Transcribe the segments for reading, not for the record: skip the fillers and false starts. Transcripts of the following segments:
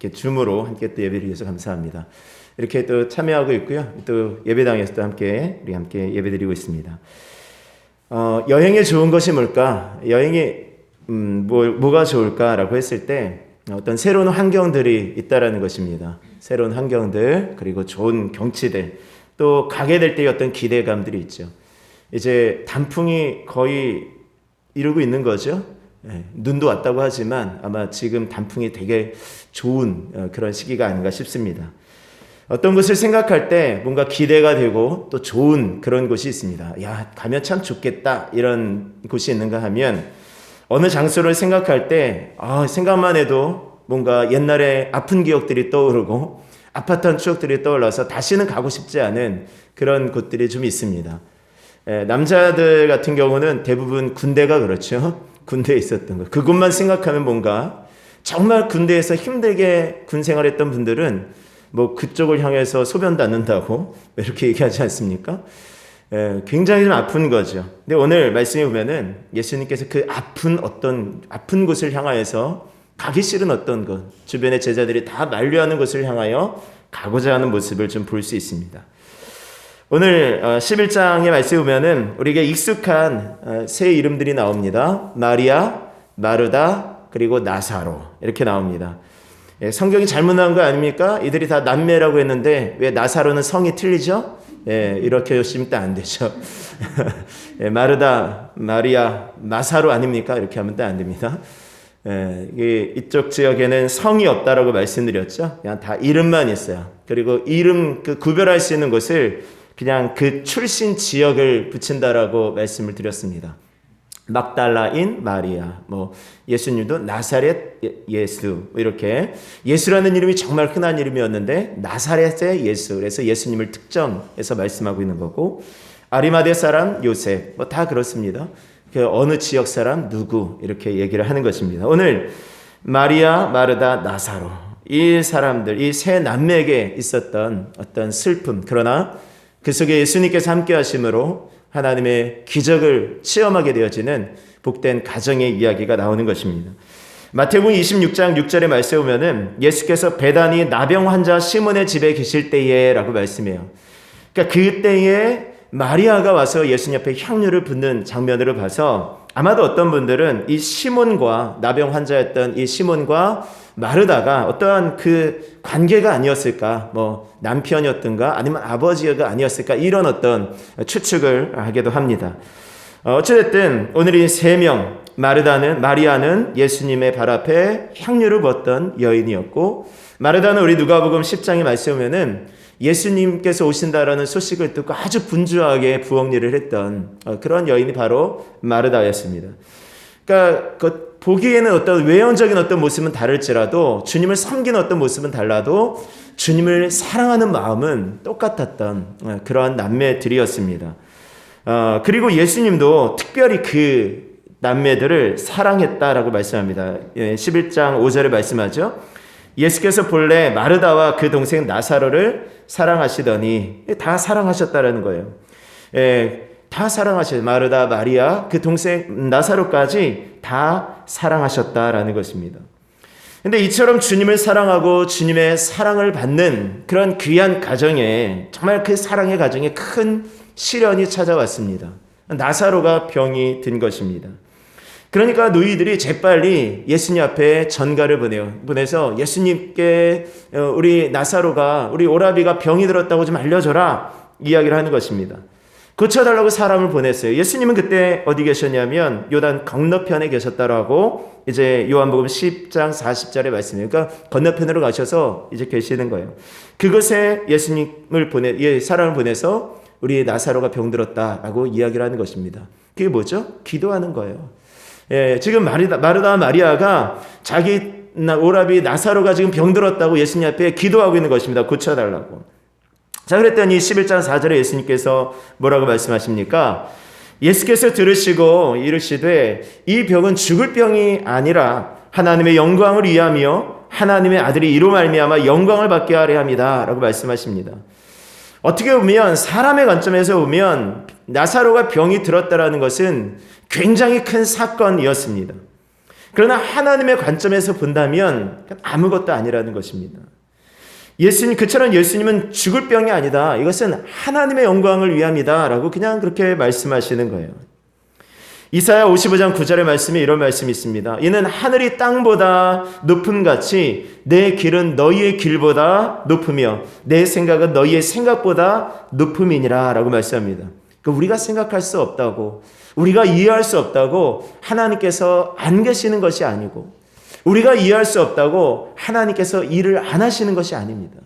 이렇게 줌으로 함께 또 예배를 위해서 감사합니다. 이렇게 또 참여하고 있고요. 또 예배당에서도 우리 함께 예배드리고 있습니다. 여행에 좋은 것이 뭘까? 여행이 뭐가 좋을까라고 했을 때 어떤 새로운 환경들이 있다라는 것입니다. 새로운 환경들, 그리고 좋은 경치들, 또 가게 될 때의 어떤 기대감들이 있죠. 이제 단풍이 거의 이루고 있는 거죠. 눈도 왔다고 하지만 아마 지금 단풍이 되게 좋은 그런 시기가 아닌가 싶습니다. 어떤 것을 생각할 때 뭔가 기대가 되고 또 좋은 그런 곳이 있습니다. 야, 가면 참 좋겠다, 이런 곳이 있는가 하면, 어느 장소를 생각할 때 생각만 해도 뭔가 옛날에 아픈 기억들이 떠오르고 아팠던 추억들이 떠올라서 다시는 가고 싶지 않은 그런 곳들이 좀 있습니다. 남자들 같은 경우는 대부분 군대가 그렇죠. 군대에 있었던 것, 그곳만 생각하면 뭔가 정말 군대에서 힘들게 군 생활했던 분들은 뭐 그쪽을 향해서 소변도 안 는다고 이렇게 얘기하지 않습니까? 굉장히 좀 아픈 거죠. 근데 오늘 말씀에 보면은 예수님께서 그 아픈 곳을 향하여서 가기 싫은 어떤 것, 주변의 제자들이 다 만류하는 곳을 향하여 가고자 하는 모습을 좀 볼 수 있습니다. 오늘 11장의 말씀에 보면은 우리에게 익숙한 세 이름들이 나옵니다. 마리아, 마르다, 그리고 나사로, 이렇게 나옵니다. 성경이 잘못 나온 거 아닙니까? 이들이 다 남매라고 했는데 왜 나사로는 성이 틀리죠? 이렇게 하시면 또 안 되죠. 마르다, 마리아, 나사로 아닙니까? 이렇게 하면 또 안 됩니다. 이쪽 지역에는 성이 없다라고 말씀드렸죠. 그냥 다 이름만 있어요. 그리고 이름 구별할 수 있는 것을 그냥 그 출신 지역을 붙인다라고 말씀을 드렸습니다. 막달라인 마리아, 예수님도 나사렛 예수, 이렇게 예수라는 이름이 정말 흔한 이름이었는데 나사렛의 예수, 그래서 예수님을 특정해서 말씀하고 있는 거고, 아리마대 사람 요셉, 다 그렇습니다. 그 어느 지역 사람 누구, 이렇게 얘기를 하는 것입니다. 오늘 마리아, 마르다, 나사로, 이 사람들, 이 세 남매에게 있었던 어떤 슬픔, 그러나 그 속에 예수님께서 함께 하심으로 하나님의 기적을 체험하게 되어지는 복된 가정의 이야기가 나오는 것입니다. 마태복음 26장 6절의 말씀에 보면은 예수께서 베다니 나병 환자 시몬의 집에 계실 때에 라고 말씀해요. 그러니까 그때에 마리아가 와서 예수님 앞에 향유를 붓는 장면을 봐서 아마도 어떤 분들은 이 시몬과, 나병 환자였던 이 시몬과 마르다가 어떠한 그 관계가 아니었을까, 남편이었던가 아니면 아버지가 아니었을까, 이런 어떤 추측을 하기도 합니다. 어쨌든 오늘 이 세 명, 마리아는 예수님의 발 앞에 향유를 부었던 여인이었고, 마르다는 우리 누가복음 10장에 말씀에 보면은 예수님께서 오신다라는 소식을 듣고 아주 분주하게 부엌일을 했던 그런 여인이 바로 마르다였습니다. 그러니까 보기에는 어떤 외형적인 어떤 모습은 다를지라도, 주님을 섬기는 어떤 모습은 달라도 주님을 사랑하는 마음은 똑같았던 그러한 남매들이었습니다. 그리고 예수님도 특별히 그 남매들을 사랑했다라고 말씀합니다. 11장 5절에 말씀하죠. 예수께서 본래 마르다와 그 동생 나사로를 사랑하시더니, 다 사랑하셨다라는 거예요. 다 사랑하셨어요. 마르다, 마리아, 그 동생 나사로까지 다 사랑하셨다라는 것입니다. 근데 이처럼 주님을 사랑하고 주님의 사랑을 받는 그런 귀한 가정에, 정말 그 사랑의 가정에 큰 시련이 찾아왔습니다. 나사로가 병이 든 것입니다. 그러니까 노이들이 재빨리 예수님 앞에 전가를 보내서 예수님께 우리 나사로가, 우리 오라비가 병이 들었다고 좀 알려줘라, 이야기를 하는 것입니다. 고쳐달라고 사람을 보냈어요. 예수님은 그때 어디 계셨냐면 요단 건너편에 계셨다라고 이제 요한복음 10장 40절에 말씀해요. 그러니까 건너편으로 가셔서 이제 계시는 거예요. 그곳에 예수님을 사람을 보내서 우리 나사로가 병들었다라고 이야기를 하는 것입니다. 그게 뭐죠? 기도하는 거예요. 지금 마르다 마리아가 자기 오라비 나사로가 지금 병들었다고 예수님 앞에 기도하고 있는 것입니다. 고쳐달라고. 자, 그랬더니 11장 4절에 예수님께서 뭐라고 말씀하십니까? 예수께서 들으시고 이르시되 이 병은 죽을 병이 아니라 하나님의 영광을 위하며 하나님의 아들이 이로 말미암아 영광을 받게 하려 함이다 라고 말씀하십니다. 어떻게 보면, 사람의 관점에서 보면 나사로가 병이 들었다라는 것은 굉장히 큰 사건이었습니다. 그러나 하나님의 관점에서 본다면 아무것도 아니라는 것입니다. 그처럼 예수님은 죽을 병이 아니다. 이것은 하나님의 영광을 위함이다. 라고 그냥 그렇게 말씀하시는 거예요. 이사야 55장 9절의 말씀에 이런 말씀이 있습니다. 이는 하늘이 땅보다 높음같이 내 길은 너희의 길보다 높으며 내 생각은 너희의 생각보다 높음이니라 라고 말씀합니다. 그러니까 우리가 생각할 수 없다고, 우리가 이해할 수 없다고 하나님께서 안 계시는 것이 아니고, 우리가 이해할 수 없다고 하나님께서 일을 안 하시는 것이 아닙니다.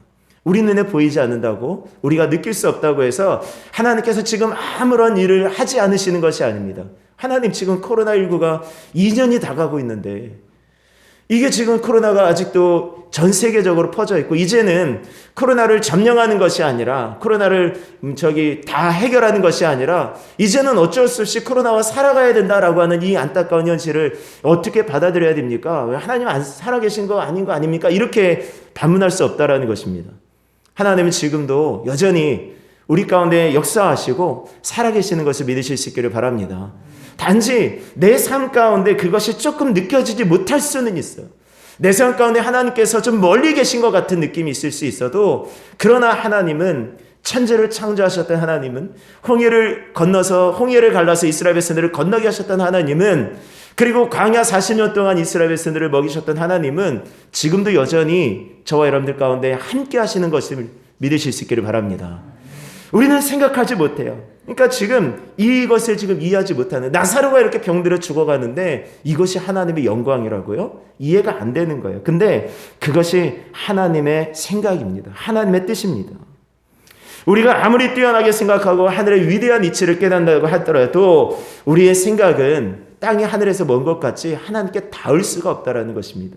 우리 눈에 보이지 않는다고, 우리가 느낄 수 없다고 해서 하나님께서 지금 아무런 일을 하지 않으시는 것이 아닙니다. 하나님 지금 코로나19가 2년이 다가고 있는데, 이게 지금 코로나가 아직도 전 세계적으로 퍼져 있고, 이제는 코로나를 점령하는 것이 아니라, 코로나를 다 해결하는 것이 아니라, 이제는 어쩔 수 없이 코로나와 살아가야 된다라고 하는 이 안타까운 현실을 어떻게 받아들여야 됩니까? 왜 하나님 안 살아계신 거 아닌 거 아닙니까? 이렇게 반문할 수 없다라는 것입니다. 하나님은 지금도 여전히 우리 가운데 역사하시고 살아계시는 것을 믿으실 수 있기를 바랍니다. 단지 내 삶 가운데 그것이 조금 느껴지지 못할 수는 있어요. 내 삶 가운데 하나님께서 좀 멀리 계신 것 같은 느낌이 있을 수 있어도, 그러나 하나님은, 천지를 창조하셨던 하나님은, 홍해를 갈라서 이스라엘 백성들을 건너게 하셨던 하나님은, 그리고 광야 40년 동안 이스라엘 백성들을 먹이셨던 하나님은 지금도 여전히 저와 여러분들 가운데 함께 하시는 것을 믿으실 수 있기를 바랍니다. 우리는 생각하지 못해요. 그러니까 지금 이것을 지금 이해하지 못하는, 나사로가 이렇게 병들어 죽어가는데 이것이 하나님의 영광이라고요? 이해가 안 되는 거예요. 근데 그것이 하나님의 생각입니다. 하나님의 뜻입니다. 우리가 아무리 뛰어나게 생각하고 하늘의 위대한 이치를 깨닫는다고 하더라도 우리의 생각은 땅이 하늘에서 먼 것 같이 하나님께 닿을 수가 없다라는 것입니다.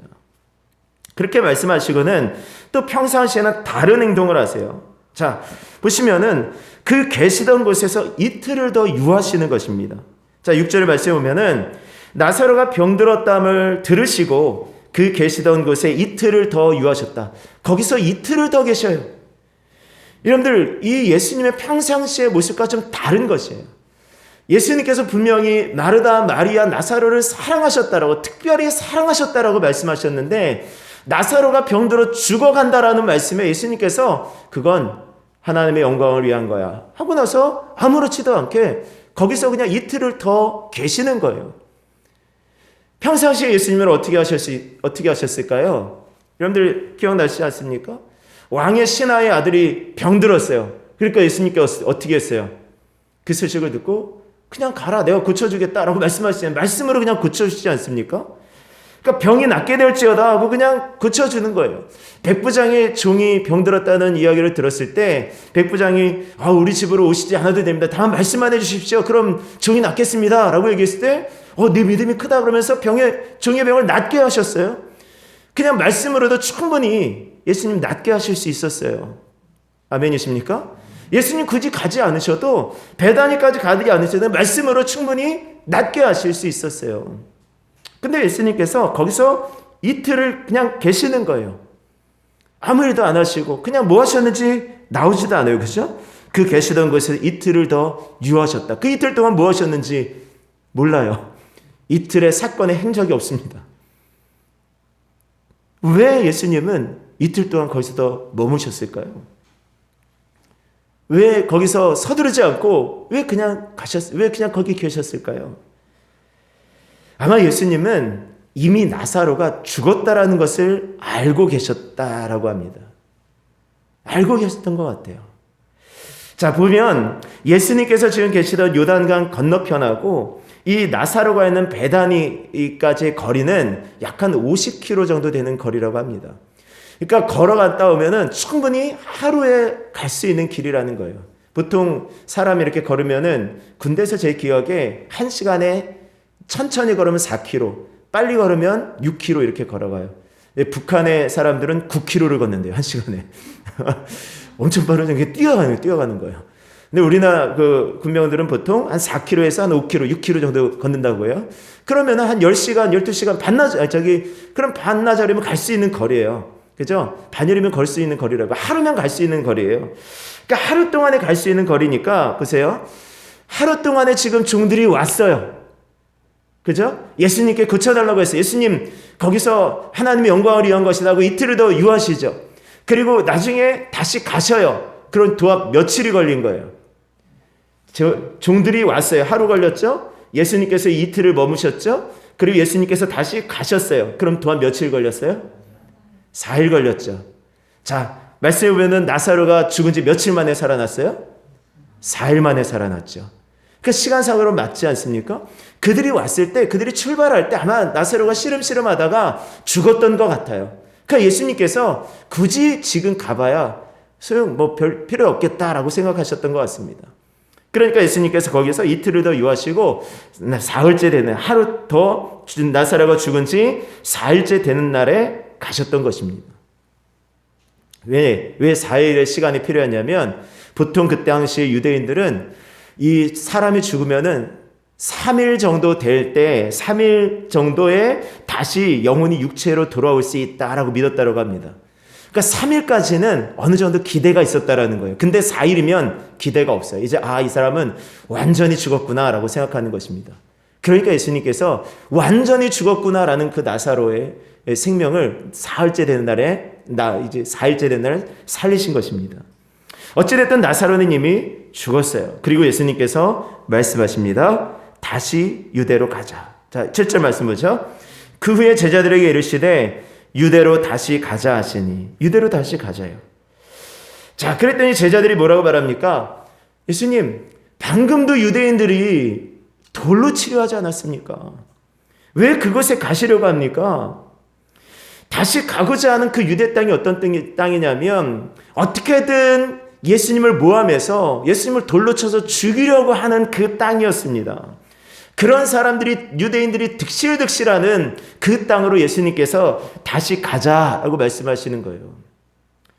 그렇게 말씀하시고는 또 평상시에는 다른 행동을 하세요. 자, 보시면은 그 계시던 곳에서 이틀을 더 유하시는 것입니다. 자, 6절의 말씀에 보면은 나사로가 병들었담을 들으시고 그 계시던 곳에 이틀을 더 유하셨다. 거기서 이틀을 더 계셔요. 여러분들, 이 예수님의 평상시의 모습과 좀 다른 것이에요. 예수님께서 분명히 마르다, 마리아, 나사로를 사랑하셨다라고, 특별히 사랑하셨다라고 말씀하셨는데, 나사로가 병들어 죽어간다라는 말씀에 예수님께서 그건 하나님의 영광을 위한 거야 하고 나서 아무렇지도 않게 거기서 그냥 이틀을 더 계시는 거예요. 평상시에 예수님은 어떻게 하셨을까요? 여러분들 기억나시지 않습니까? 왕의 신하의 아들이 병들었어요. 그러니까 예수님께서 어떻게 했어요? 그 소식을 듣고 그냥 가라, 내가 고쳐주겠다라고 말씀하시잖아요. 말씀으로 그냥 고쳐주시지 않습니까? 그러니까 병이 낫게 될지어다 하고 그냥 고쳐주는 거예요. 백부장의 종이 병들었다는 이야기를 들었을 때 백부장이 우리 집으로 오시지 않아도 됩니다. 다만 말씀만 해주십시오. 그럼 종이 낫겠습니다. 라고 얘기했을 때 네 믿음이 크다 그러면서 종의 병을 낫게 하셨어요. 그냥 말씀으로도 충분히 예수님 낫게 하실 수 있었어요. 아멘이십니까? 예수님 굳이 가지 않으셔도, 베다니까지 가지 않으셔도 말씀으로 충분히 낫게 하실 수 있었어요. 근데 예수님께서 거기서 이틀을 그냥 계시는 거예요. 아무 일도 안 하시고 그냥 뭐 하셨는지 나오지도 않아요. 그죠? 그 계시던 곳에 이틀을 더 유하셨다. 그 이틀 동안 뭐 하셨는지 몰라요. 이틀의 사건의 행적이 없습니다. 왜 예수님은 이틀 동안 거기서 더 머무셨을까요? 왜 거기서 서두르지 않고 왜 그냥 거기 계셨을까요? 아마 예수님은 이미 나사로가 죽었다라는 것을 알고 계셨다라고 합니다. 알고 계셨던 것 같아요. 자, 보면 예수님께서 지금 계시던 요단강 건너편하고 이 나사로가 있는 베다니까지의 거리는 약 한 50km 정도 되는 거리라고 합니다. 그러니까 걸어갔다 오면은 충분히 하루에 갈 수 있는 길이라는 거예요. 보통 사람이 이렇게 걸으면은 군대에서 제 기억에 1시간에 천천히 걸으면 4km, 빨리 걸으면 6km 이렇게 걸어가요. 북한의 사람들은 9km를 걷는데요, 1시간에. 엄청 빠르게 뛰어가는 거예요. 근데 우리나라 그 군병들은 보통 한 4km에서 한 5km, 6km 정도 걷는다고 해요. 그러면 한 10시간, 12시간, 그럼 반나절이면 갈 수 있는 거리예요. 그죠? 반일이면 걸 수 있는 거리라고. 하루면 갈 수 있는 거리예요. 그러니까 하루 동안에 갈 수 있는 거리니까, 보세요. 하루 동안에 지금 종들이 왔어요. 그죠? 예수님께 고쳐달라고 했어요. 예수님 거기서 하나님의 영광을 위한 것이라고 이틀을 더 유하시죠. 그리고 나중에 다시 가셔요. 그런 도합 며칠이 걸린 거예요. 종들이 왔어요. 하루 걸렸죠? 예수님께서 이틀을 머무셨죠? 그리고 예수님께서 다시 가셨어요. 그럼 또한 며칠 걸렸어요? 4일 걸렸죠. 자, 말씀해 보면은 나사로가 죽은 지 며칠 만에 살아났어요? 4일 만에 살아났죠. 그 시간상으로 맞지 않습니까? 그들이 왔을 때, 그들이 출발할 때 아마 나사로가 시름시름하다가 죽었던 것 같아요. 그러니까 예수님께서 굳이 지금 가봐야 별 필요 없겠다라고 생각하셨던 것 같습니다. 그러니까 예수님께서 거기서 이틀을 더 유하시고 사흘째 되는 하루 더 나사로가 죽은 지 4일째 되는 날에 가셨던 것입니다. 왜 4일의 시간이 필요했냐면 보통 그 당시 유대인들은 이 사람이 죽으면은 3일 정도 될 때 3일 정도에 다시 영혼이 육체로 돌아올 수 있다라고 믿었다고 합니다. 그러니까 3일까지는 어느 정도 기대가 있었다라는 거예요. 근데 4일이면 기대가 없어요. 이제 이 사람은 완전히 죽었구나라고 생각하는 것입니다. 그러니까 예수님께서 완전히 죽었구나라는 그 나사로의 생명을 4일째 되는 날에 이제 4일째 되는 날에 살리신 것입니다. 어찌됐든 나사로는 이미 죽었어요. 그리고 예수님께서 말씀하십니다. 다시 유대로 가자. 자, 7절 말씀 보죠. 그 후에 제자들에게 이르시되 유대로 다시 가자 하시니 유대로 다시 가자요. 자, 그랬더니 제자들이 뭐라고 말합니까? 예수님, 방금도 유대인들이 돌로 치료하지 않았습니까? 왜 그곳에 가시려고 합니까? 다시 가고자 하는 그 유대 땅이 어떤 땅이냐면 어떻게든 예수님을 모함해서 예수님을 돌로 쳐서 죽이려고 하는 그 땅이었습니다. 그런 사람들이 유대인들이 득실득실하는 그 땅으로 예수님께서 다시 가자라고 말씀하시는 거예요.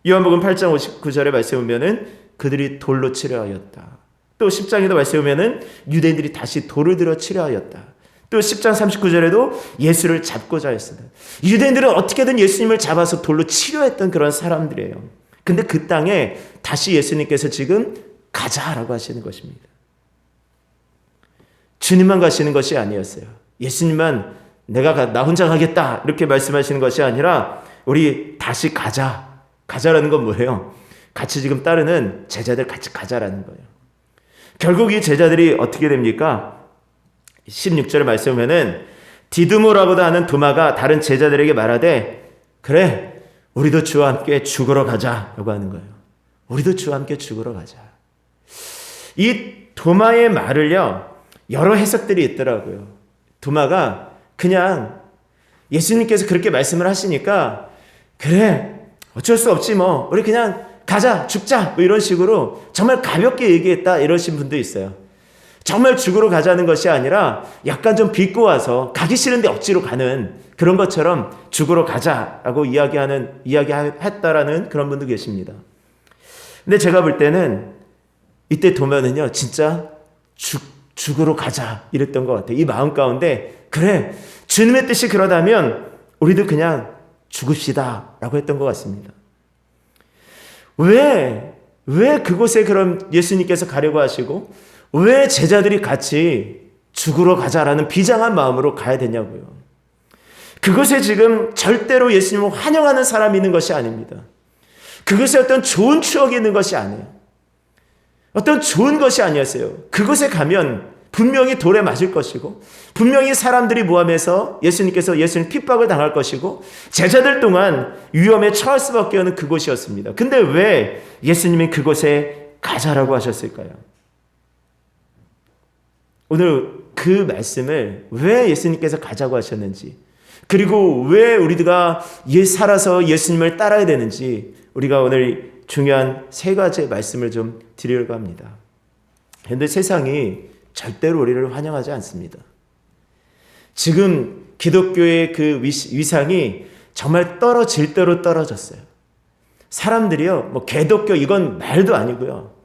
요한복음 8장 59절에 말씀해 보면은 그들이 돌로 치려하였다. 또 10장에도 말씀해 보면은 유대인들이 다시 돌을 들어 치려하였다. 또 10장 39절에도 예수를 잡고자 했습니다. 유대인들은 어떻게든 예수님을 잡아서 돌로 치려했던 그런 사람들이에요. 근데 그 땅에 다시 예수님께서 지금 가자라고 하시는 것입니다. 주님만 가시는 것이 아니었어요. 예수님만 나 혼자 가겠다 이렇게 말씀하시는 것이 아니라 우리 다시 가자. 가자라는 건 뭐예요? 같이 지금 따르는 제자들 같이 가자라는 거예요. 결국 이 제자들이 어떻게 됩니까? 16절에 말씀하면은 디두모라고도 하는 도마가 다른 제자들에게 말하되 그래 우리도 주와 함께 죽으러 가자라고 하는 거예요. 우리도 주와 함께 죽으러 가자. 이 도마의 말을요 여러 해석들이 있더라고요. 도마가 그냥 예수님께서 그렇게 말씀을 하시니까 그래 어쩔 수 없지 뭐 우리 그냥 가자 죽자 뭐 이런 식으로 정말 가볍게 얘기했다 이러신 분도 있어요. 정말 죽으러 가자는 것이 아니라 약간 좀 비꼬아서 가기 싫은데 억지로 가는 그런 것처럼 죽으러 가자라고 이야기했다라는 그런 분도 계십니다. 근데 제가 볼 때는 이때 도마는요 진짜 죽으러 가자 이랬던 것 같아요. 이 마음 가운데 그래 주님의 뜻이 그러다면 우리도 그냥 죽읍시다 라고 했던 것 같습니다. 왜 그곳에 그럼 예수님께서 가려고 하시고 왜 제자들이 같이 죽으러 가자라는 비장한 마음으로 가야 되냐고요. 그것에 지금 절대로 예수님을 환영하는 사람이 있는 것이 아닙니다. 그것에 어떤 좋은 추억이 있는 것이 아니에요. 어떤 좋은 것이 아니었어요. 그곳에 가면 분명히 돌에 맞을 것이고 분명히 사람들이 모함해서 예수님께서 예수님 핍박을 당할 것이고 제자들 동안 위험에 처할 수밖에 없는 그곳이었습니다. 근데 왜 예수님이 그곳에 가자라고 하셨을까요? 오늘 그 말씀을 왜 예수님께서 가자고 하셨는지 그리고 왜 우리가 살아서 예수님을 따라야 되는지 우리가 오늘 중요한 세 가지의 말씀을 좀 드리려고 합니다. 그런데 세상이 절대로 우리를 환영하지 않습니다. 지금 기독교의 그 위상이 정말 떨어질 대로 떨어졌어요. 사람들이요, 개독교 이건 말도 아니고요.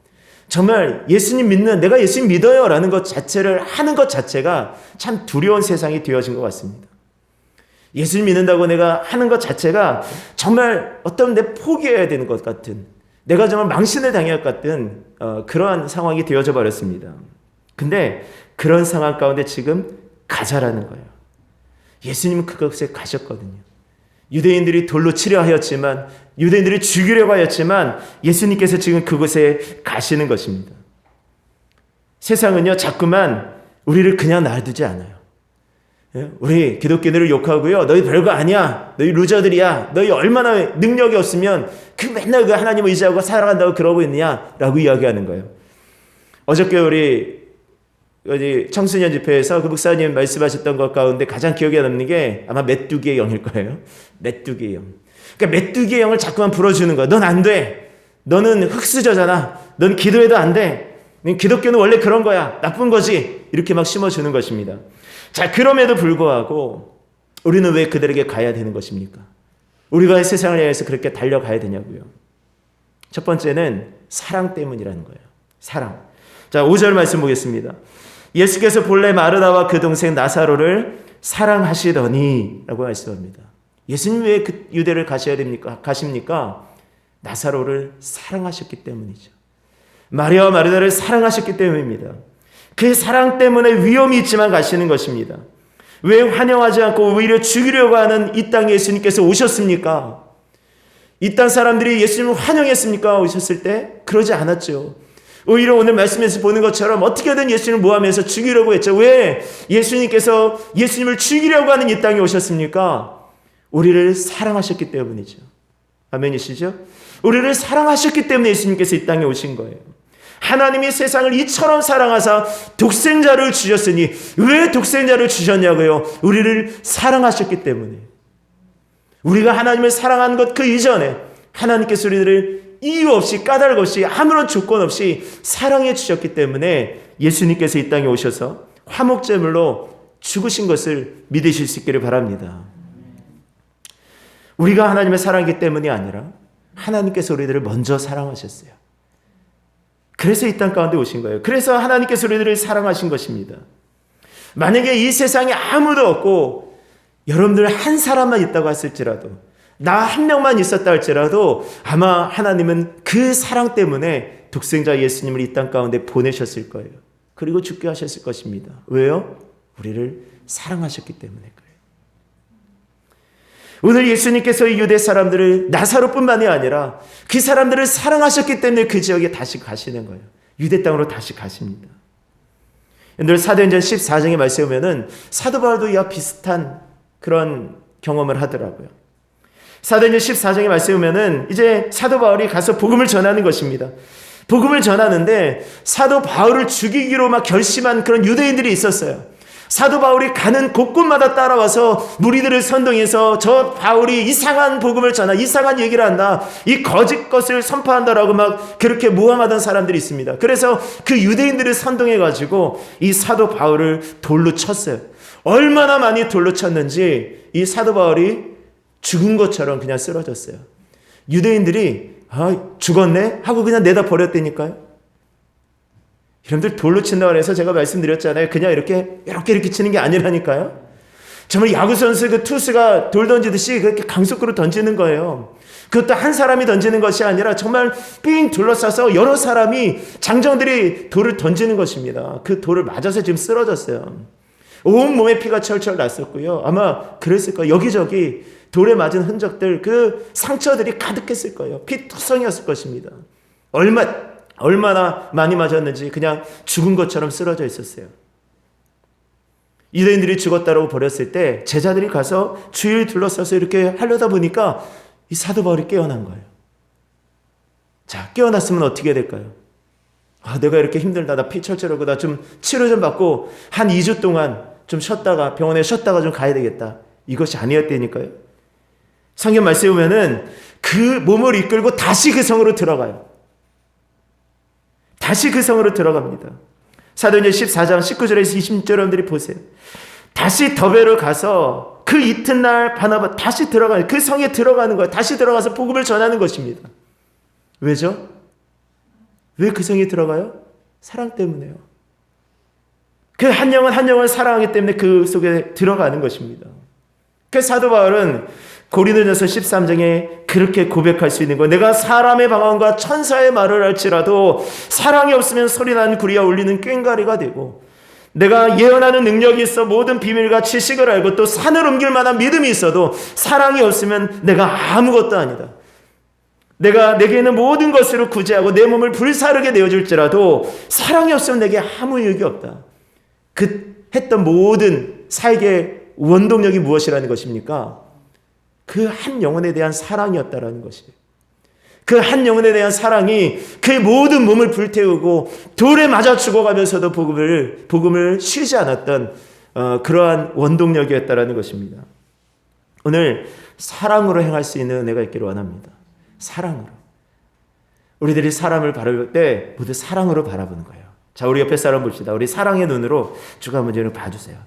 정말 예수님 믿는 내가 예수님 믿어요 라는 것 자체를 하는 것 자체가 참 두려운 세상이 되어진 것 같습니다. 예수님 믿는다고 내가 하는 것 자체가 정말 어떤 내 포기해야 되는 것 같은 내가 정말 망신을 당할 것 같은 그러한 상황이 되어져 버렸습니다. 근데 그런 상황 가운데 지금 가자라는 거예요. 예수님은 그곳에 가셨거든요. 유대인들이 돌로 치려 하였지만, 유대인들이 죽이려고 하였지만 예수님께서 지금 그곳에 가시는 것입니다. 세상은요, 자꾸만 우리를 그냥 놔두지 않아요. 우리 기독교인들을 욕하고요, 너희 별거 아니야, 너희 루저들이야, 너희 얼마나 능력이 없으면 그 맨날 그 하나님 의지하고 살아간다고 그러고 있느냐라고 이야기하는 거예요. 어저께 우리 청소년 집회에서 그 목사님 말씀하셨던 것 가운데 가장 기억에 남는 게 아마 메뚜기의 영일 거예요. 메뚜기의 영. 그러니까 메뚜기의 영을 자꾸만 불어주는 거야. 넌 안 돼. 너는 흙수저잖아. 넌 기도해도 안 돼. 기독교는 원래 그런 거야. 나쁜 거지. 이렇게 막 심어주는 것입니다. 자, 그럼에도 불구하고 우리는 왜 그들에게 가야 되는 것입니까? 우리가 세상을 향해서 그렇게 달려가야 되냐고요. 첫 번째는 사랑 때문이라는 거예요. 사랑. 자, 5절 말씀 보겠습니다. 예수께서 본래 마르다와 그 동생 나사로를 사랑하시더니 라고 말씀합니다. 예수님 왜 그 유대를 가십니까? 나사로를 사랑하셨기 때문이죠. 마리아와 마르다를 사랑하셨기 때문입니다. 그 사랑 때문에 위험이 있지만 가시는 것입니다. 왜 환영하지 않고 오히려 죽이려고 하는 이 땅에 예수님께서 오셨습니까? 이 땅 사람들이 예수님을 환영했습니까? 오셨을 때? 그러지 않았죠. 오히려 오늘 말씀에서 보는 것처럼 어떻게든 예수님을 모함해서 죽이려고 했죠. 왜 예수님께서 예수님을 죽이려고 하는 이 땅에 오셨습니까? 우리를 사랑하셨기 때문이죠. 아멘이시죠? 우리를 사랑하셨기 때문에 예수님께서 이 땅에 오신 거예요. 하나님이 세상을 이처럼 사랑하사 독생자를 주셨으니, 왜 독생자를 주셨냐고요? 우리를 사랑하셨기 때문에. 우리가 하나님을 사랑한 것 그 이전에 하나님께서 우리를 이유 없이, 까닭 없이, 아무런 조건 없이 사랑해 주셨기 때문에 예수님께서 이 땅에 오셔서 화목제물로 죽으신 것을 믿으실 수 있기를 바랍니다. 우리가 하나님의 사랑이기 때문이 아니라 하나님께서 우리들을 먼저 사랑하셨어요. 그래서 이 땅 가운데 오신 거예요. 그래서 하나님께서 우리들을 사랑하신 것입니다. 만약에 이 세상에 아무도 없고 여러분들 한 사람만 있다고 했을지라도, 나 한 명만 있었다 할지라도 아마 하나님은 그 사랑 때문에 독생자 예수님을 이 땅 가운데 보내셨을 거예요. 그리고 죽게 하셨을 것입니다. 왜요? 우리를 사랑하셨기 때문에 그래요. 오늘 예수님께서 이 유대 사람들을, 나사로뿐만이 아니라 그 사람들을 사랑하셨기 때문에 그 지역에 다시 가시는 거예요. 유대 땅으로 다시 가십니다. 여러분들 사도행전 14장에 말씀에 보면은 사도 바울도 이와 비슷한 그런 경험을 하더라고요. 사도행전 14장에 말씀에 보면은 이제 사도 바울이 가서 복음을 전하는 것입니다. 복음을 전하는데 사도 바울을 죽이기로 막 결심한 그런 유대인들이 있었어요. 사도 바울이 가는 곳곳마다 따라와서 무리들을 선동해서 저 바울이 이상한 복음을 전하, 이상한 얘기를 한다, 이 거짓 것을 선포한다라고 막 그렇게 모함하던 사람들이 있습니다. 그래서 그 유대인들을 선동해가지고 이 사도 바울을 돌로 쳤어요. 얼마나 많이 돌로 쳤는지 이 사도 바울이 죽은 것처럼 그냥 쓰러졌어요. 유대인들이 죽었네? 하고 그냥 내다 버렸다니까요. 여러분들 돌로 친다고 해서 제가 말씀드렸잖아요. 그냥 이렇게 치는 게 아니라니까요. 정말 야구선수 그 투수가 돌 던지듯이 그렇게 강속구로 던지는 거예요. 그것도 한 사람이 던지는 것이 아니라 정말 삥 둘러싸서 여러 사람이, 장정들이 돌을 던지는 것입니다. 그 돌을 맞아서 지금 쓰러졌어요. 온 몸에 피가 철철 났었고요. 아마 그랬을 거예요. 여기저기 돌에 맞은 흔적들, 그 상처들이 가득했을 거예요. 피투성이었을 것입니다. 얼마나 많이 맞았는지 그냥 죽은 것처럼 쓰러져 있었어요. 유대인들이 죽었다고 버렸을 때 제자들이 가서 주위를 둘러싸서 이렇게 하려다 보니까 이 사도 바울이 깨어난 거예요. 자, 깨어났으면 어떻게 될까요? 내가 이렇게 힘들다, 나 피 철철하고 나 좀 치료 좀 받고 한 2주 동안 좀 쉬었다가, 병원에 쉬었다가 좀 가야 되겠다. 이것이 아니었다니까요. 성경 말씀에 보면은 그 몸을 이끌고 다시 그 성으로 들어가요. 다시 그 성으로 들어갑니다. 사도행전 14장 19절에서 20절 여러분들이 보세요. 다시 더베로 가서 그 이튿날 바나바 다시 들어가요. 그 성에 들어가는 거예요. 다시 들어가서 복음을 전하는 것입니다. 왜죠? 왜 그 성에 들어가요? 사랑 때문에요. 그 한 영은 한 영을 사랑하기 때문에 그 속에 들어가는 것입니다. 그 사도 바울은 고린도전서 13장에 그렇게 고백할 수 있는 거, 내가 사람의 방언과 천사의 말을 할지라도 사랑이 없으면 소리나는 구리와 울리는 꽹과리가 되고, 내가 예언하는 능력이 있어 모든 비밀과 지식을 알고 또 산을 옮길 만한 믿음이 있어도 사랑이 없으면 내가 아무것도 아니다. 내가 내게 있는 모든 것으로 구제하고 내 몸을 불사르게 내어줄지라도 사랑이 없으면 내게 아무 유익이 없다. 그 했던 모든 사역의 원동력이 무엇이라는 것입니까? 그 한 영혼에 대한 사랑이었다라는 것이에요. 그 한 영혼에 대한 사랑이 그의 모든 몸을 불태우고 돌에 맞아 죽어가면서도 복음을 쉬지 않았던 그러한 원동력이었다라는 것입니다. 오늘 사랑으로 행할 수 있는 은혜가 있기를 원합니다. 사랑으로. 우리들이 사람을 바라볼 때 모두 사랑으로 바라보는 거예요. 자, 우리 옆에 사람 봅시다. 우리 사랑의 눈으로 쭉 한번 좀 봐주세요.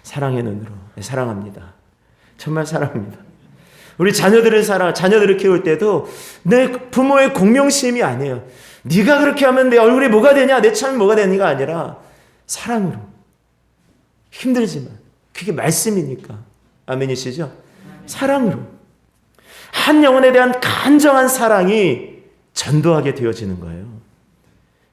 사랑의 눈으로. 네, 사랑합니다. 정말 사랑합니다. 우리 자녀들을 키울 때도 내 부모의 공명심이 아니에요. 네가 그렇게 하면 내 얼굴이 뭐가 되냐, 내 참이 뭐가 되냐가 아니라 사랑으로. 힘들지만 그게 말씀이니까. 아멘이시죠? 사랑으로. 한 영혼에 대한 간절한 사랑이 전도하게 되어지는 거예요.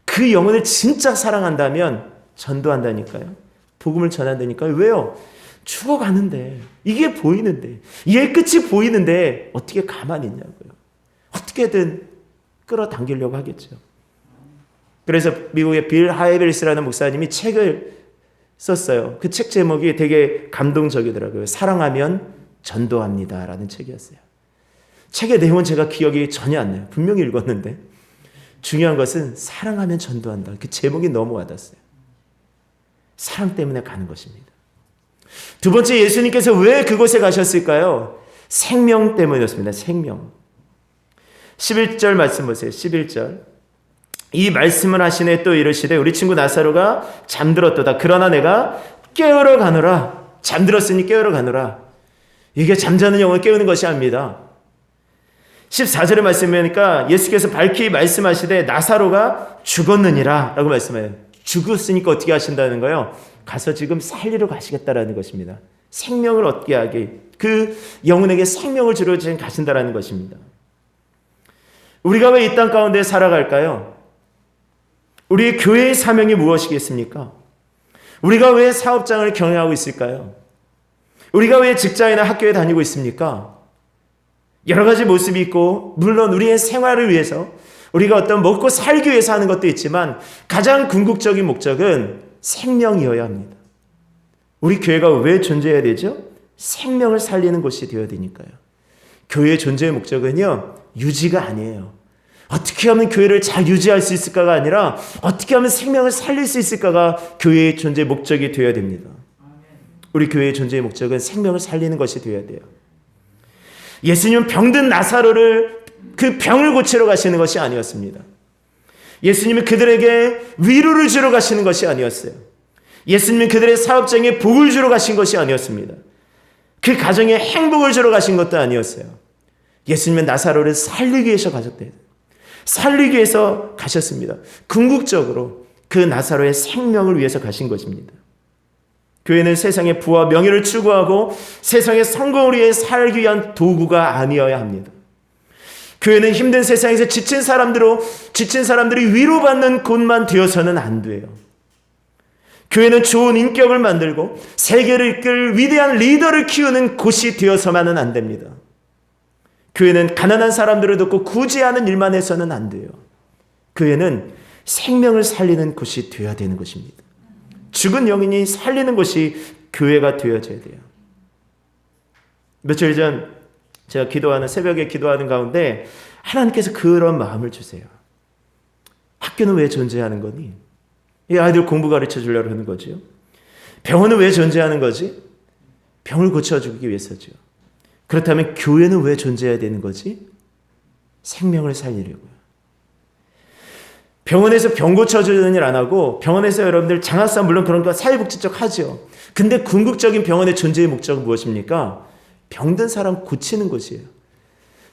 그 영혼을 진짜 사랑한다면 전도한다니까요. 복음을 전한다니까요. 왜요? 죽어가는데, 이게 보이는데, 이의 끝이 보이는데 어떻게 가만히 있냐고요. 어떻게든 끌어당기려고 하겠죠. 그래서 미국의 빌 하이벨스라는 목사님이 책을 썼어요. 그 책 제목이 되게 감동적이더라고요. 사랑하면 전도합니다라는 책이었어요. 책의 내용은 제가 기억이 전혀 안 나요. 분명히 읽었는데 중요한 것은 사랑하면 전도한다. 그 제목이 너무 와닿았어요. 사랑 때문에 가는 것입니다. 두 번째, 예수님께서 왜 그곳에 가셨을까요? 생명 때문이었습니다. 생명. 11절 말씀 보세요. 11절. 이 말씀을 하시네 또 이르시되 우리 친구 나사로가 잠들었도다. 그러나 내가 깨우러 가노라. 잠들었으니 깨우러 가노라. 이게 잠자는 영혼을 깨우는 것이 아닙니다. 14절의 말씀이니까 예수께서 밝히 말씀하시되 나사로가 죽었느니라 라고 말씀해요. 죽었으니까 어떻게 하신다는 거예요? 가서 지금 살리러 가시겠다라는 것입니다. 생명을 얻게 하게, 그 영혼에게 생명을 주러 지금 가신다라는 것입니다. 우리가 왜 이 땅 가운데 살아갈까요? 우리 교회의 사명이 무엇이겠습니까? 우리가 왜 사업장을 경영하고 있을까요? 우리가 왜 직장이나 학교에 다니고 있습니까? 여러 가지 모습이 있고, 물론 우리의 생활을 위해서, 우리가 어떤 먹고 살기 위해서 하는 것도 있지만 가장 궁극적인 목적은 생명이어야 합니다. 우리 교회가 왜 존재해야 되죠? 생명을 살리는 곳이 되어야 되니까요. 교회의 존재의 목적은요, 유지가 아니에요. 어떻게 하면 교회를 잘 유지할 수 있을까가 아니라 어떻게 하면 생명을 살릴 수 있을까가 교회의 존재의 목적이 되어야 됩니다. 우리 교회의 존재의 목적은 생명을 살리는 것이 되어야 돼요. 예수님은 병든 나사로를 그 병을 고치러 가시는 것이 아니었습니다. 예수님은 그들에게 위로를 주러 가시는 것이 아니었어요. 예수님은 그들의 사업장에 복을 주러 가신 것이 아니었습니다. 그 가정에 행복을 주러 가신 것도 아니었어요. 예수님은 나사로를 살리기 위해서 가셨대요. 살리기 위해서 가셨습니다. 궁극적으로 그 나사로의 생명을 위해서 가신 것입니다. 교회는 세상의 부와 명예를 추구하고 세상의 성공을 위해 살기 위한 도구가 아니어야 합니다. 교회는 힘든 세상에서 지친 사람들이 위로받는 곳만 되어서는 안 돼요. 교회는 좋은 인격을 만들고 세계를 이끌 위대한 리더를 키우는 곳이 되어서만은 안 됩니다. 교회는 가난한 사람들을 돕고 구제하는 일만 해서는 안 돼요. 교회는 생명을 살리는 곳이 되어야 되는 것입니다. 죽은 영혼이 살리는 곳이 교회가 되어져야 돼요. 며칠 전 제가 새벽에 기도하는 가운데 하나님께서 그런 마음을 주세요. 학교는 왜 존재하는 거니? 이 아이들 공부 가르쳐 주려고 하는 거죠. 병원은 왜 존재하는 거지? 병을 고쳐주기 위해서죠. 그렇다면 교회는 왜 존재해야 되는 거지? 생명을 살리려고요. 병원에서 병 고쳐주는 일 안 하고, 병원에서 여러분들 장학사 물론 그런 거 사회복지적 하죠. 근데 궁극적인 병원의 존재의 목적은 무엇입니까? 병든 사람 고치는 곳이에요.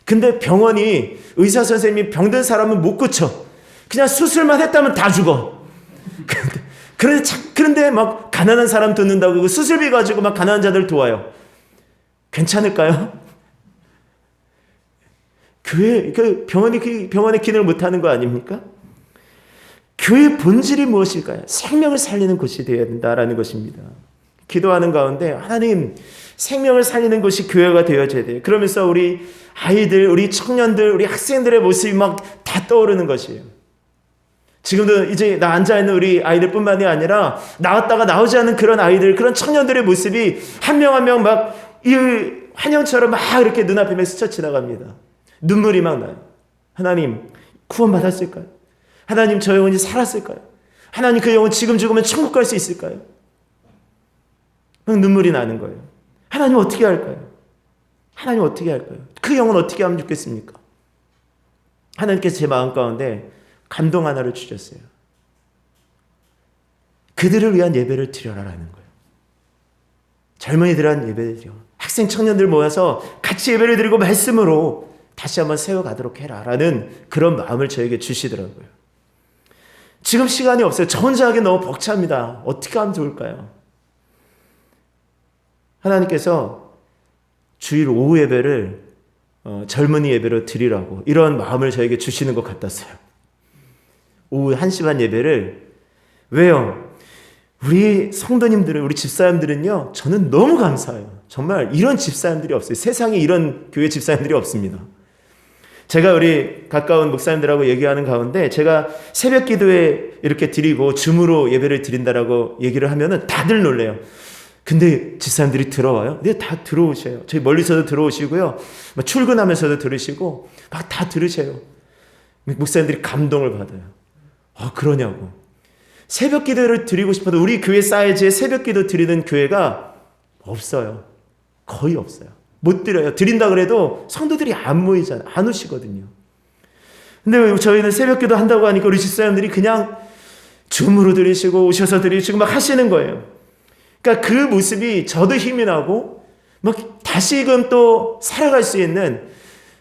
근데 병원이, 의사 선생님이 병든 사람은 못 고쳐. 그냥 수술만 했다면 다 죽어. 그런데 막 가난한 사람 돕는다고 수술비 가지고 막 가난한 자들 도와요. 괜찮을까요? 병원이 병원의 기능을 못하는 거 아닙니까? 교회의 본질이 무엇일까요? 생명을 살리는 곳이 되어야 된다라는 것입니다. 기도하는 가운데 하나님, 생명을 살리는 곳이 교회가 되어져야 돼요. 그러면서 우리 아이들, 우리 청년들, 우리 학생들의 모습이 막 다 떠오르는 것이에요. 지금도 이제 나 앉아있는 우리 아이들뿐만이 아니라 나왔다가 나오지 않는 그런 아이들, 그런 청년들의 모습이 한 명 한 명 막 이 환영처럼 막 이렇게 눈앞에 스쳐 지나갑니다. 눈물이 막 나요. 하나님, 구원받았을까요? 하나님, 저 영혼이 살았을까요? 하나님, 그 영혼 지금 죽으면 천국 갈 수 있을까요? 막 눈물이 나는 거예요. 하나님 어떻게 할까요? 하나님 어떻게 할까요? 그 영혼 어떻게 하면 좋겠습니까? 하나님께서 제 마음 가운데 감동 하나를 주셨어요. 그들을 위한 예배를 드려라라는 거예요. 젊은이들한 예배를 드려. 학생 청년들 모여서 같이 예배를 드리고 말씀으로 다시 한번 세워가도록 해라라는 그런 마음을 저에게 주시더라고요. 지금 시간이 없어요. 저 혼자 하기 너무 벅찹니다. 어떻게 하면 좋을까요? 하나님께서 주일 오후 예배를 젊은이 예배로 드리라고 이런 마음을 저에게 주시는 것 같았어요. 오후 1시 반 예배를. 왜요? 우리 성도님들은, 우리 집사님들은요, 저는 너무 감사해요. 정말 이런 집사님들이 없어요. 세상에 이런 교회 집사님들이 없습니다. 제가 우리 가까운 목사님들하고 얘기하는 가운데 제가 새벽 기도에 이렇게 드리고 줌으로 예배를 드린다라고 얘기를 하면은 다들 놀래요. 근데 집사님들이 들어와요? 네, 다 들어오셔요. 저희 멀리서도 들어오시고요. 막 출근하면서도 들으시고 막 다 들으셔요. 목사님들이 감동을 받아요. 그러냐고. 새벽 기도를 드리고 싶어도 우리 교회 사이즈에 새벽 기도 드리는 교회가 없어요. 거의 없어요. 못 드려요. 드린다 그래도 성도들이 안 모이잖아요. 안 오시거든요. 근데 저희는 새벽 기도 한다고 하니까 우리 집사님들이 그냥 줌으로 드리시고 오셔서 드리시고 막 하시는 거예요. 그러니까 그 모습이 저도 힘이 나고 막 다시금 또 살아갈 수 있는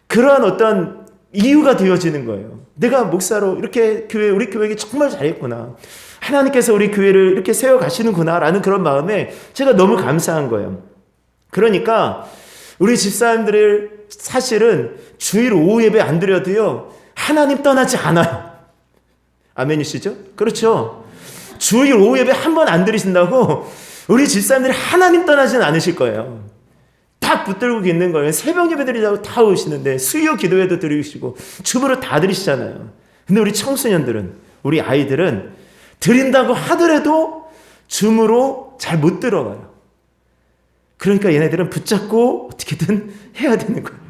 그러한 어떤 이유가 되어지는 거예요. 내가 목사로 이렇게 우리 교회에 정말 잘했구나. 하나님께서 우리 교회를 이렇게 세워가시는구나 라는 그런 마음에 제가 너무 감사한 거예요. 그러니까 우리 집사님들을 사실은 주일 오후 예배 안 드려도요, 하나님 떠나지 않아요. 아멘이시죠? 그렇죠? 주일 오후 예배 한 번 안 드리신다고 우리 집사님들이 하나님 떠나지는 않으실 거예요. 다 붙들고 있는 거예요. 새벽 예배 드리자고 다 오시는데 수요 기도회도 드리시고 주부로 다 드리시잖아요. 근데 우리 청소년들은, 우리 아이들은 드린다고 하더라도 줌으로 잘 못 들어가요. 그러니까 얘네들은 붙잡고 어떻게든 해야 되는 거예요.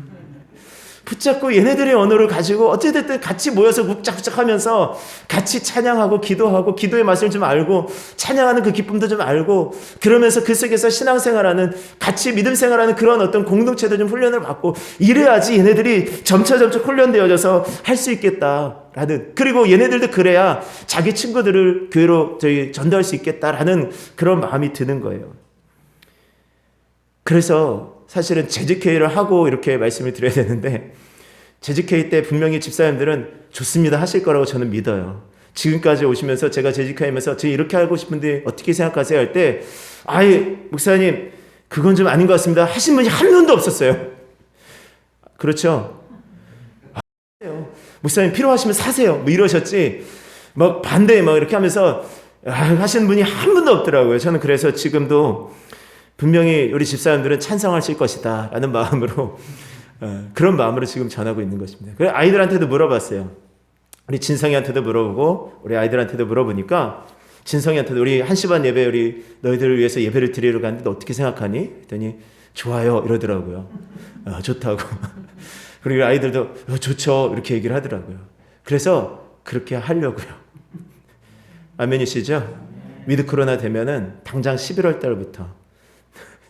붙잡고 얘네들의 언어를 가지고 어찌됐든 같이 모여서 묵작묵작 하면서 같이 찬양하고 기도하고 기도의 맛을 좀 알고 찬양하는 그 기쁨도 좀 알고 그러면서 그 속에서 신앙생활하는, 같이 믿음생활하는 그런 어떤 공동체도 좀 훈련을 받고 이래야지 얘네들이 점차점차 훈련되어져서 할 수 있겠다라는, 그리고 얘네들도 그래야 자기 친구들을 교회로 전도할 수 있겠다라는 그런 마음이 드는 거예요. 그래서 사실은 재직회의를 하고 이렇게 말씀을 드려야 되는데, 재직회의 때 분명히 집사님들은 좋습니다 하실 거라고 저는 믿어요. 지금까지 오시면서 제가 재직하면서 저 이렇게 하고 싶은데 어떻게 생각하세요 할 때, 목사님 그건 좀 아닌 것 같습니다 하신 분이 한 명도 없었어요. 그렇죠? 목사님 필요하시면 사세요 뭐 이러셨지, 막 반대 막 이렇게 하면서 하시는 분이 한 분도 없더라고요. 저는 그래서 지금도 분명히 우리 집사님들은 찬성하실 것이다 라는 마음으로, 그런 마음으로 지금 전하고 있는 것입니다. 그래서 아이들한테도 물어봤어요. 우리 진성이한테도 물어보고 우리 아이들한테도 물어보니까, 진성이한테도 우리 1시 반 예배 우리 너희들을 위해서 예배를 드리러 갔는데 너 어떻게 생각하니? 그랬더니 좋아요 이러더라고요. 좋다고. 그리고 아이들도 좋죠 이렇게 얘기를 하더라고요. 그래서 그렇게 하려고요. 아멘이시죠? 위드 코로나 되면은 당장 11월 달부터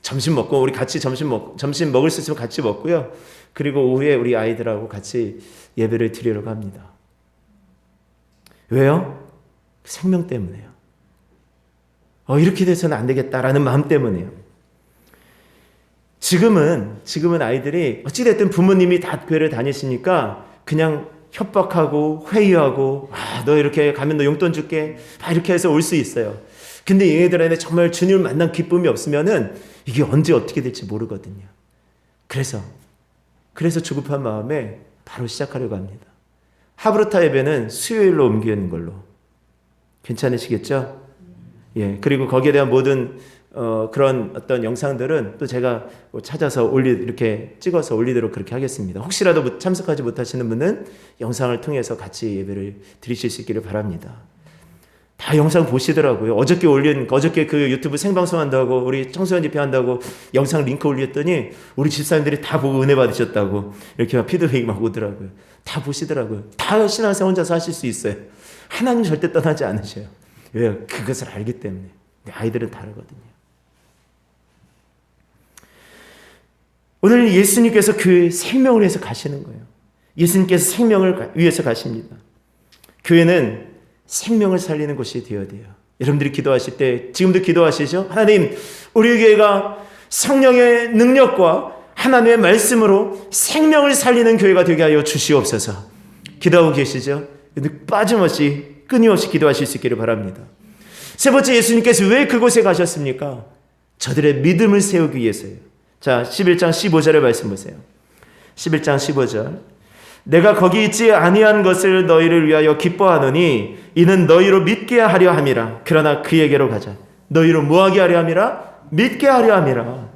점심 먹고 우리 같이 점심 먹을 수 있으면 같이 먹고요. 그리고 오후에 우리 아이들하고 같이 예배를 드리려고 합니다. 왜요? 생명 때문에요. 이렇게 돼서는 안 되겠다라는 마음 때문에요. 지금은 아이들이 어찌됐든 부모님이 다 교회를 다니시니까 그냥 협박하고 회의하고, 너 이렇게 가면 너 용돈 줄게 이렇게 해서 올 수 있어요. 근데 얘네들한테 정말 주님을 만난 기쁨이 없으면은 이게 언제 어떻게 될지 모르거든요. 그래서 조급한 마음에 바로 시작하려고 합니다. 하브르타 예배는 수요일로 옮기는 걸로. 괜찮으시겠죠? 예. 그리고 거기에 대한 모든 그런 어떤 영상들은 또 제가 찾아서 이렇게 찍어서 올리도록 그렇게 하겠습니다. 혹시라도 참석하지 못하시는 분은 영상을 통해서 같이 예배를 드리실 수 있기를 바랍니다. 다 영상 보시더라고요. 어저께 그 유튜브 생방송 한다고, 우리 청소년 집회 한다고 영상 링크 올렸더니 우리 집사님들이 다 보고 은혜 받으셨다고 이렇게 막 피드백이 막 오더라고요. 다 보시더라고요. 다 신앙생활 혼자서 하실 수 있어요. 하나님 절대 떠나지 않으셔요. 왜요? 그것을 알기 때문에. 근데 아이들은 다르거든요. 오늘 예수님께서 그 생명을 위해서 가시는 거예요. 예수님께서 생명을 위해서 가십니다. 교회는 생명을 살리는 곳이 되어야 돼요. 여러분들이 기도하실 때 지금도 기도하시죠? 하나님, 우리 교회가 성령의 능력과 하나님의 말씀으로 생명을 살리는 교회가 되게 하여 주시옵소서. 기도하고 계시죠? 빠짐없이 끊임없이 기도하실 수 있기를 바랍니다. 세 번째, 예수님께서 왜 그곳에 가셨습니까? 저들의 믿음을 세우기 위해서요. 자, 11장 15절의 말씀 보세요. 11장 15절. 내가 거기 있지 아니한 것을 너희를 위하여 기뻐하노니 이는 너희로 믿게 하려 함이라. 그러나 그에게로 가자. 너희로 뭐하게 하려 함이라? 믿게 하려 함이라.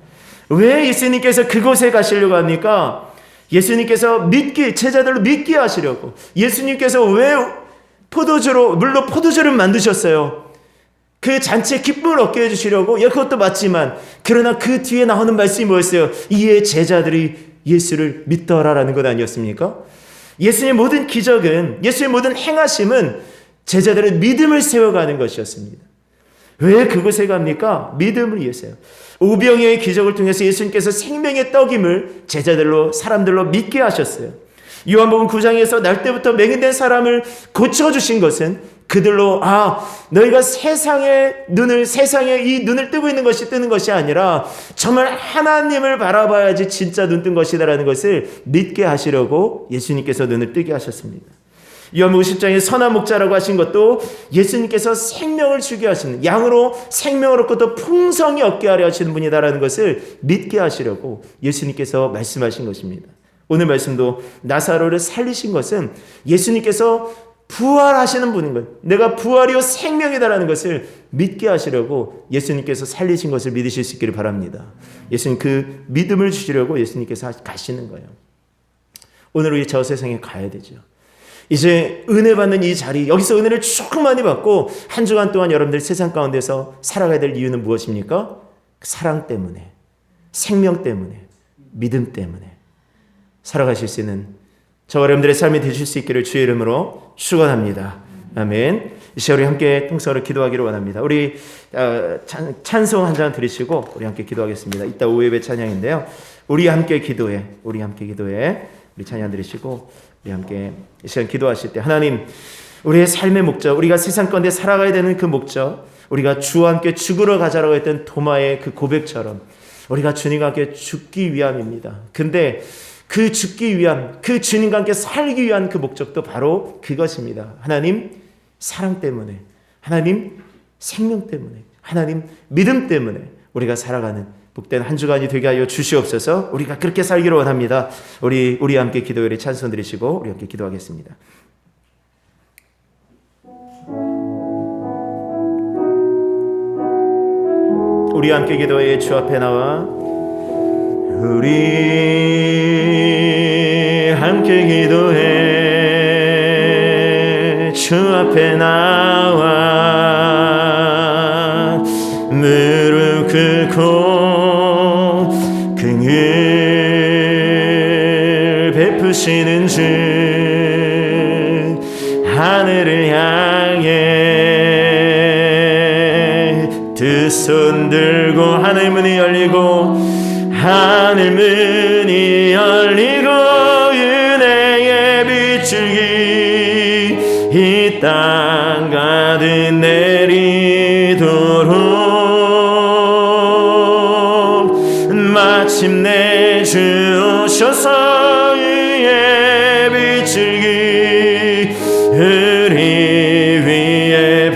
왜 예수님께서 그곳에 가시려고 합니까? 예수님께서 제자들로 믿게 하시려고. 예수님께서 왜 물론 포도주를 만드셨어요. 그 잔치에 기쁨을 얻게 해주시려고. 그것도 맞지만 그러나 그 뒤에 나오는 말씀이 뭐였어요? 이에 제자들이 예수를 믿더라라는 것 아니었습니까? 예수님의 모든 기적은, 예수의 모든 행하심은 제자들의 믿음을 세워가는 것이었습니다. 왜 그곳에 갑니까? 믿음을 위해서요. 오병이어의 기적을 통해서 예수님께서 생명의 떡임을 사람들로 믿게 하셨어요. 요한복음 9장에서 날 때부터 맹인된 사람을 고쳐주신 것은 그들로 너희가 세상에 이 눈을 뜨고 있는 것이 뜨는 것이 아니라 정말 하나님을 바라봐야지 진짜 눈 뜬 것이다라는 것을 믿게 하시려고 예수님께서 눈을 뜨게 하셨습니다. 요한복음 10장에 선한 목자라고 하신 것도 예수님께서 생명을 주게 하시는, 양으로 생명을 얻고 또 풍성히 얻게 하려 하시는 분이다라는 것을 믿게 하시려고 예수님께서 말씀하신 것입니다. 오늘 말씀도 나사로를 살리신 것은 예수님께서 부활하시는 분인 거예요. 내가 부활이요 생명이다라는 것을 믿게 하시려고 예수님께서 살리신 것을 믿으실 수 있기를 바랍니다. 예수님 그 믿음을 주시려고 예수님께서 가시는 거예요. 오늘 우리 저 세상에 가야 되죠. 이제 은혜 받는 이 자리, 여기서 은혜를 조금 많이 받고 한 주간 동안 여러분들 세상 가운데서 살아가야 될 이유는 무엇입니까? 사랑 때문에, 생명 때문에, 믿음 때문에 살아가실 수 있는 저와 여러분들의 삶이 되실 수 있기를 주의 이름으로 축원합니다. 아멘. 이 시간 우리 함께 통성으로 기도하기를 원합니다. 우리 찬송 한 잔 드리시고 우리 함께 기도하겠습니다. 이따 오후 예배 찬양인데요. 우리 함께 기도해. 우리 찬양 드리시고 우리 함께 이 시간 기도하실 때 하나님, 우리의 삶의 목적, 우리가 세상 가운데 살아가야 되는 그 목적, 우리가 주와 함께 죽으러 가자라고 했던 도마의 그 고백처럼 우리가 주님과 함께 죽기 위함입니다. 근데 그 죽기 위한, 그 주님과 함께 살기 위한 그 목적도 바로 그것입니다. 하나님 사랑 때문에, 하나님 생명 때문에, 하나님 믿음 때문에 우리가 살아가는 복된 한 주간이 되게 하여 주시옵소서. 우리가 그렇게 살기를 원합니다. 우리 함께 기도회를 찬송 드리시고 우리 함께 기도하겠습니다. 우리 함께 기도해 주 앞에 나와 우리 함께 기도해 주 앞에 나와 무릎 꿇고 긍휼 베푸시는 주 하늘을 향해 두 손 들고 하늘 문이 열리고 하늘 문이 열리고 은혜의 빗줄기 이 땅 가득 내리도록 마침내 주 오셔서 위에 빗줄기 우리 위에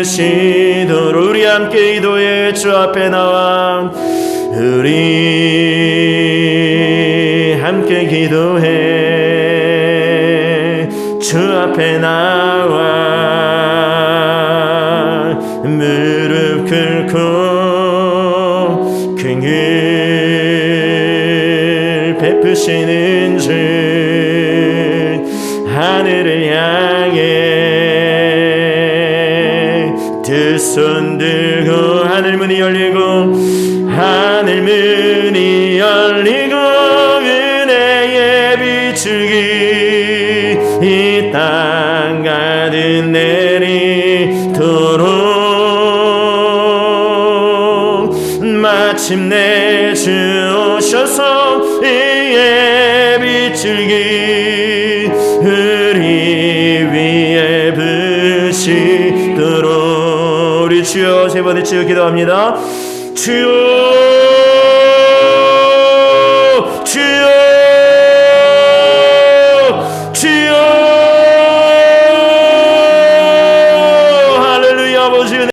부시도록 우리 함께 기도해 주 앞에 나와 우리 함께 기도해 주 앞에 나와 오시는 주 하늘을 향해 두 손 들고 하늘 문이 열리고 하늘 문이 열리고 은혜의 비추기 이 땅 가득 내리도록 마침내 주 오셔서 이의 비추기 우리 위에 부시도록 우리 주여 세 번째 주여 기도합니다. 주여